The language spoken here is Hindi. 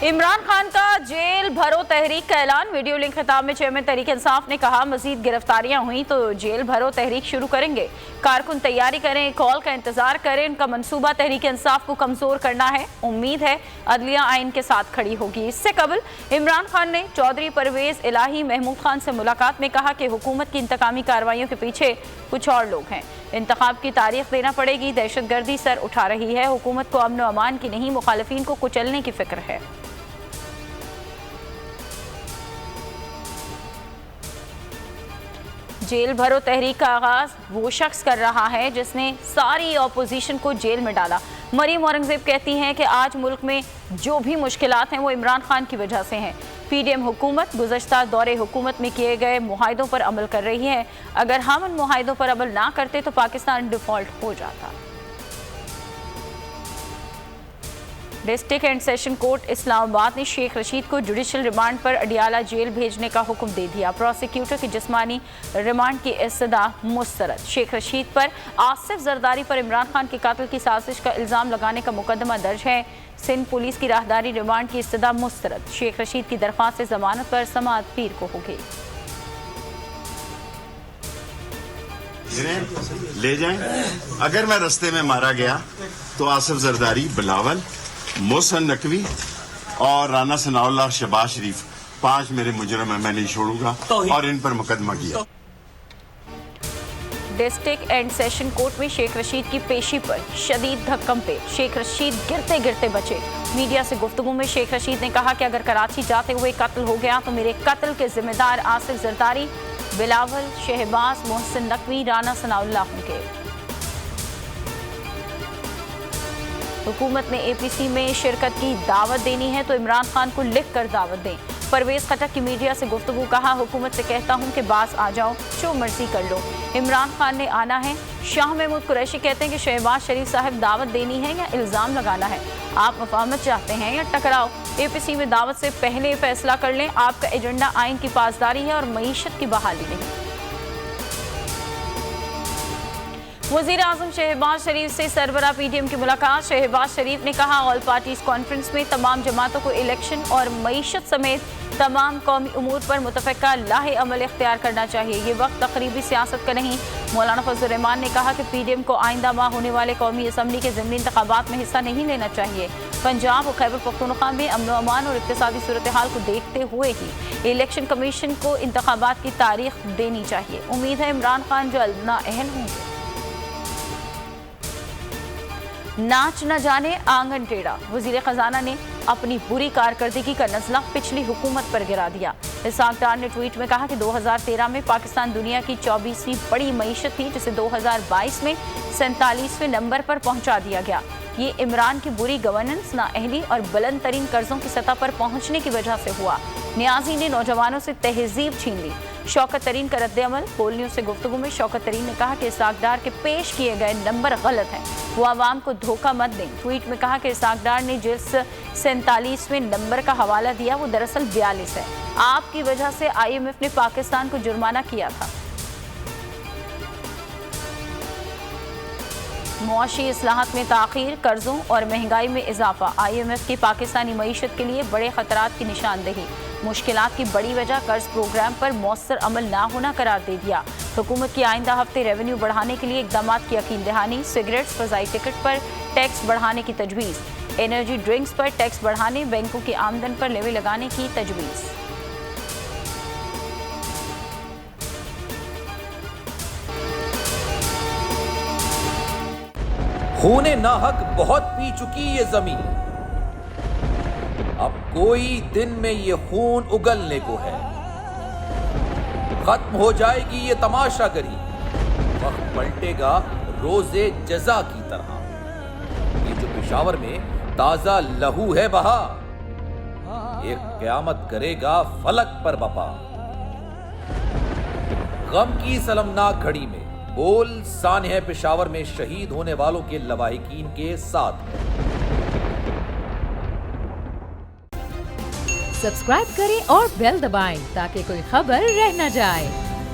इमरान खान का जेल भरो तहरीक का ऐलान। वीडियो लिंक खिताब में चेयरमैन तहरीक इंसाफ ने कहा, मजीद गिरफ्तारियां हुई तो जेल भरो तहरीक शुरू करेंगे। कारकुन तैयारी करें, कॉल का इंतजार करें। उनका मंसूबा तहरीक इंसाफ को कमजोर करना है। उम्मीद है अदलिया आइन के साथ खड़ी होगी। इससे कबल इमरान खान ने चौधरी परवेज इलाही महमूद खान से मुलाकात में कहा कि हुकूमत की इंतकामी कार्रवाइयों के पीछे कुछ और लोग हैं। इंतखाब की तारीख देना पड़ेगी। दहशतगर्दी सर उठा रही है। हुकूमत को अमन व अमान की नहीं, मुखालिफिन को कुचलने की फिक्र है। जेल भरो तहरीक का आगाज वो शख्स कर रहा है जिसने सारी ऑपोजिशन को जेल में डाला। मरीम औरंगजेब कहती हैं कि आज मुल्क में जो भी मुश्किलात हैं वो इमरान खान की वजह से हैं। पीडीएम हुकूमत गुज़श्ता दौरे हुकूमत में किए गए मुआहदों पर अमल कर रही है। अगर हम उन मुआहदों पर अमल ना करते तो पाकिस्तान डिफॉल्ट हो जाता। District and session court Islamabad ने शेख रशीद को जुडिशल रिमांड पर अडियाला जेल भेजने का हुक्म दे दिया। प्रोसिक्यूटर की जिस्मानी रिमांड की इस्तदा मुस्तरद। शेख रशीद पर आसिफ जरदारी पर इमरान खान के कातिल की साजिश का इल्ज़ाम लगाने का मुकदमा दर्ज है। सिंध पुलिस की राहदारी रिमांड की इस्तदा मुस्तरद। शेख रशीद की दरख्वास्त से जमानत पर समाअत पीर को होगी। ले जाएं। अगर मैं रास्ते में मारा गया तो आसिफ जरदारी, बिलावल, मोहसन नकवी और राना सनाउल्लाह, शहबाज शरीफ, 5 मेरे मुजरिम हैं। मैं नहीं छोड़ूंगा और इन पर मुकदमा किया। डिस्ट्रिक्ट एंड सेशन कोर्ट में शेख रशीद की पेशी पर शदीद धक्कम पे। शेख रशीद गिरते गिरते बचे। मीडिया से गुफ्तगू में शेख रशीद ने कहा कि अगर कराची जाते हुए कत्ल हो गया तो मेरे कत्ल के जिम्मेदार आसिफ जरदारी, बिलावल, शहबाज, मोहसन नकवी, राना सनाउल्लाह होंगे। हुकूमत ने एपीसी में शिरकत की दावत देनी है तो इमरान खान को लिख कर दावत दें। परवेज खटक की मीडिया से गुफ्तगू कहा, हुकूमत से कहता हूं कि बास आ जाओ, जो मर्जी कर लो, इमरान खान ने आना है। शाह महमूद कुरैशी कहते हैं कि शहबाज शरीफ साहब दावत देनी है या इल्ज़ाम लगाना है। आप मफाहमत चाहते हैं या टकराव? एपीसी में दावत से पहले फैसला कर लें। आपका एजेंडा आइन की पासदारी है और मईशत की बहाली नहीं। वज़ीर आज़म शहबाज शरीफ से सरबरा पीडीएम की मुलाकात। शहबाज शरीफ ने कहा, ऑल पार्टीज कॉन्फ्रेंस में तमाम जमातों को इलेक्शन और मईशत समेत तमाम कौमी उमूर पर मुतफ़क्का लाहे अमल इख्तियार करना चाहिए। ये वक्त तकरीबी सियासत का नहीं। मौलाना फजल रहमान ने कहा कि पीडीएम को आइंदा माह होने वाले कौमी असम्बली के ज़िमनी इंतखाबात में हिस्सा नहीं लेना चाहिए। पंजाब और खैबर पख्तूनख्वा में अमन व अमान और इक़्तिसादी सूरत हाल को देखते हुए ही इलेक्शन कमीशन को इंतखाबात की तारीख देनी चाहिए। उम्मीद है इमरान खान जल्द नाअहल होंगे। नाच न जाने आंगन टेढ़ा। वजीर खजाना ने अपनी बुरी कारकर्दगी का नज़ला पिछली हुकूमत पर गिरा दिया। इसाक डार ने ट्वीट में कहा कि 2013 में पाकिस्तान दुनिया की 24वीं बड़ी मईशत थी, जिसे 2022 में 47वें नंबर पर पहुंचा दिया गया। ये इमरान की बुरी गवर्नेंस, नाअहली और बुलंद तरीन कर्जों की सतह पर पहुंचने की वजह से हुआ। न्याजी ने नौजवानों से तहजीब छीन ली। शौकत तरीन का रद्द-ए-अमल। बोल न्यूज़ से गुफ्तगू में शौकत तरीन ने कहा कि इसाक डार के पेश किए गए नंबर गलत हैं, वो आवाम को धोखा मत दें। ट्वीट में कहा कि इसाक डार ने जिस 47वें नंबर का हवाला दिया वो दरअसल 42 है। आपकी वजह से IMF ने पाकिस्तान को जुर्माना किया था। मुआशी इस्लाहात में ताख़ीर, कर्जों और महंगाई में इजाफा। IMF की पाकिस्तानी मईशत के लिए बड़े खतरात की निशानदेही। मुश्किलात की बड़ी वजह कर्ज प्रोग्राम पर मौसर अमल ना होना करार दे दिया। हुकूमत की आइंदा हफ्ते रेवेन्यू बढ़ाने के लिए इकदाम की यकीन दहानी। सिगरेट्स, फ़ज़ाई टिकट पर टैक्स बढ़ाने की तजवीज़। एनर्जी ड्रिंक्स पर टैक्स बढ़ाने, बैंकों की आमदन पर लेवी लगाने की तजवीज़। खूने नाहक बहुत पी चुकी ये जमीन, अब कोई दिन में ये खून उगलने को है। खत्म हो जाएगी ये तमाशागरी, वक्त पलटेगा रोजे जजा की तरह। ये जो पेशावर में ताजा लहू है बहा, एक क़यामत करेगा फलक पर बपा। गम की सलमनाक घड़ी में बोल सानिया पेशावर में शहीद होने वालों के लवाहिकीन के साथ है। सब्सक्राइब करें और बेल दबाएं ताकि कोई खबर रह न जाए।